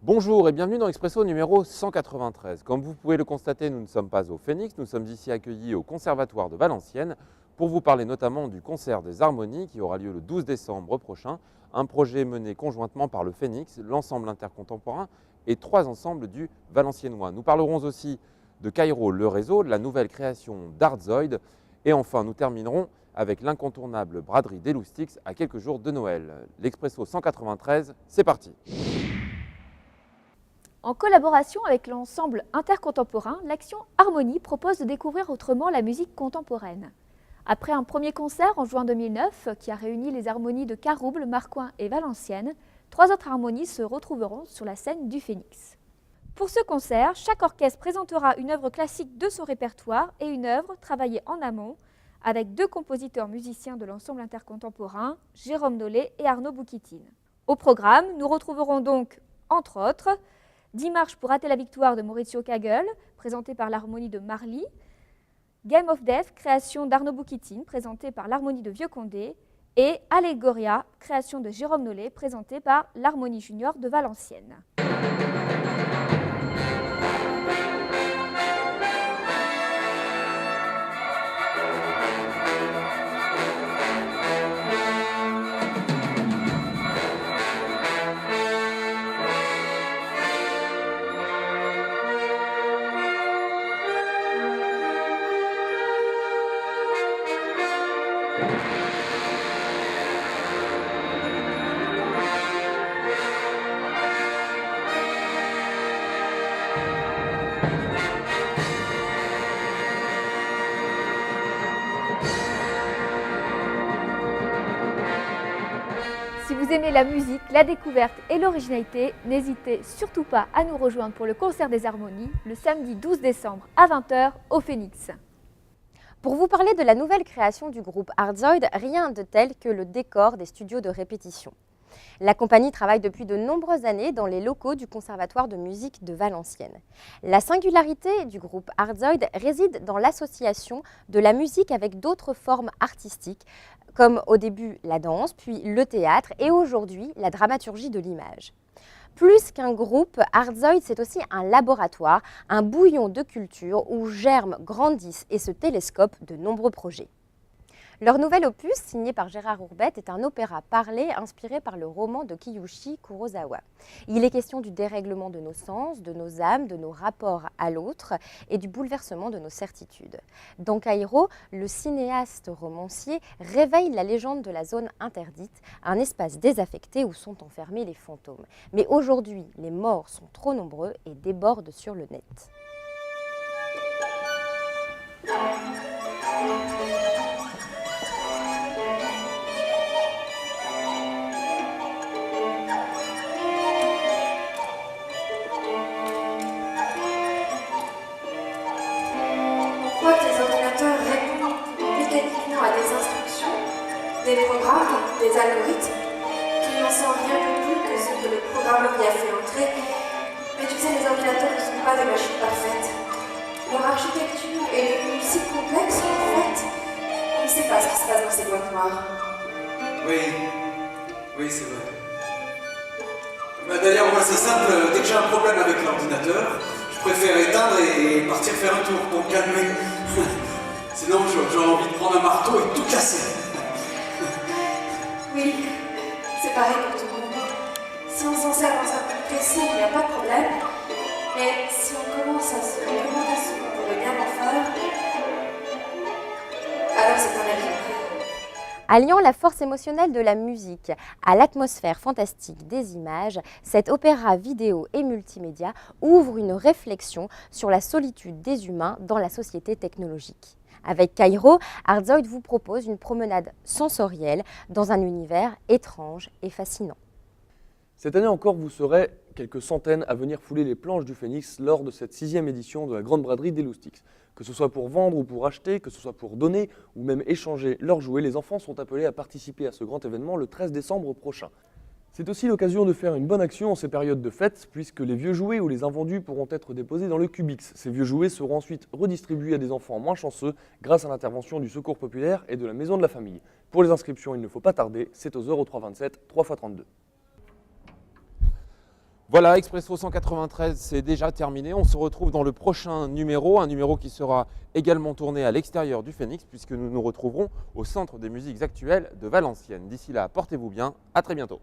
Bonjour et bienvenue dans Expresso numéro 193. Comme vous pouvez le constater, nous ne sommes pas au Phénix, nous sommes ici accueillis au Conservatoire de Valenciennes pour vous parler notamment du concert des Harmonies qui aura lieu le 12 décembre prochain, un projet mené conjointement par le Phénix, l'ensemble intercontemporain et 3 ensembles du Valenciennois. Nous parlerons aussi de Cairo, le réseau, de la nouvelle création d'Artzoid et enfin nous terminerons avec l'incontournable braderie d'Eloustix à quelques jours de Noël. L'Expresso 193, c'est parti. En collaboration avec l'ensemble intercontemporain, l'Action Harmonie propose de découvrir autrement la musique contemporaine. Après un premier concert en juin 2009 qui a réuni les harmonies de Carouble, Marcoing et Valenciennes, 3 autres harmonies se retrouveront sur la scène du Phénix. Pour ce concert, chaque orchestre présentera une œuvre classique de son répertoire et une œuvre travaillée en amont avec 2 compositeurs musiciens de l'ensemble intercontemporain, Jérôme Nollet et Arnaud Boukitine. Au programme, nous retrouverons donc, entre autres, 10 marches pour rater la victoire de Maurizio Kagel, présenté par l'harmonie de Marly, Game of Death, création d'Arnaud Boukitine, présenté par l'harmonie de Vieux-Condé, et Allegoria, création de Jérôme Nollet, présenté par l'harmonie junior de Valenciennes. Si vous aimez la musique, la découverte et l'originalité, n'hésitez surtout pas à nous rejoindre pour le concert des Harmonies le samedi 12 décembre à 20 h au Phénix. Pour vous parler de la nouvelle création du groupe Artzoid, rien de tel que le décor des studios de répétition. La compagnie travaille depuis de nombreuses années dans les locaux du Conservatoire de musique de Valenciennes. La singularité du groupe Artzoid réside dans l'association de la musique avec d'autres formes artistiques, comme au début la danse, puis le théâtre et aujourd'hui la dramaturgie de l'image. Plus qu'un groupe, Artzoid c'est aussi un laboratoire, un bouillon de culture où germent, grandissent et se télescopent de nombreux projets. Leur nouvel opus, signé par Gérard Hourbet, est un opéra parlé inspiré par le roman de Kiyoshi Kurosawa. Il est question du dérèglement de nos sens, de nos âmes, de nos rapports à l'autre et du bouleversement de nos certitudes. Dans Cairo, le cinéaste romancier réveille la légende de la zone interdite, un espace désaffecté où sont enfermés les fantômes. Mais aujourd'hui, les morts sont trop nombreux et débordent sur le net. Des programmes, des algorithmes, qui n'en sont rien de plus que ce que le programme y a fait entrer. Mais tu sais, les ordinateurs ne sont pas des machines parfaites. Leur architecture est devenue si complexe en fait, on ne sait pas ce qui se passe dans ces boîtes noires. Oui, c'est vrai. D'ailleurs, moi c'est simple, dès que j'ai un problème avec l'ordinateur, je préfère éteindre et partir faire un tour pour me calmer. Sinon, j'ai envie de prendre un marteau et tout casser. Oui, c'est pareil pour tout le monde. Si on s'en sert dans un but précis, il n'y a pas de problème. Mais si on commence à se demander ce qu'on pourrait bien en faire, alors c'est un avis. Alliant la force émotionnelle de la musique à l'atmosphère fantastique des images, cet opéra vidéo et multimédia ouvre une réflexion sur la solitude des humains dans la société technologique. Avec Cairo, Artzoid vous propose une promenade sensorielle dans un univers étrange et fascinant. Cette année encore, vous serez quelques centaines à venir fouler les planches du Phénix lors de cette 6e édition de la Grande Braderie d'Eloustix. Que ce soit pour vendre ou pour acheter, que ce soit pour donner ou même échanger leurs jouets, les enfants sont appelés à participer à ce grand événement le 13 décembre prochain. C'est aussi l'occasion de faire une bonne action en ces périodes de fête, puisque les vieux jouets ou les invendus pourront être déposés dans le Cubix. Ces vieux jouets seront ensuite redistribués à des enfants moins chanceux grâce à l'intervention du Secours populaire et de la Maison de la Famille. Pour les inscriptions, il ne faut pas tarder, c'est aux 0327 3x32. Voilà, Expresso 193, c'est déjà terminé. On se retrouve dans le prochain numéro, un numéro qui sera également tourné à l'extérieur du Phénix, puisque nous nous retrouverons au Centre des musiques actuelles de Valenciennes. D'ici là, portez-vous bien, à très bientôt.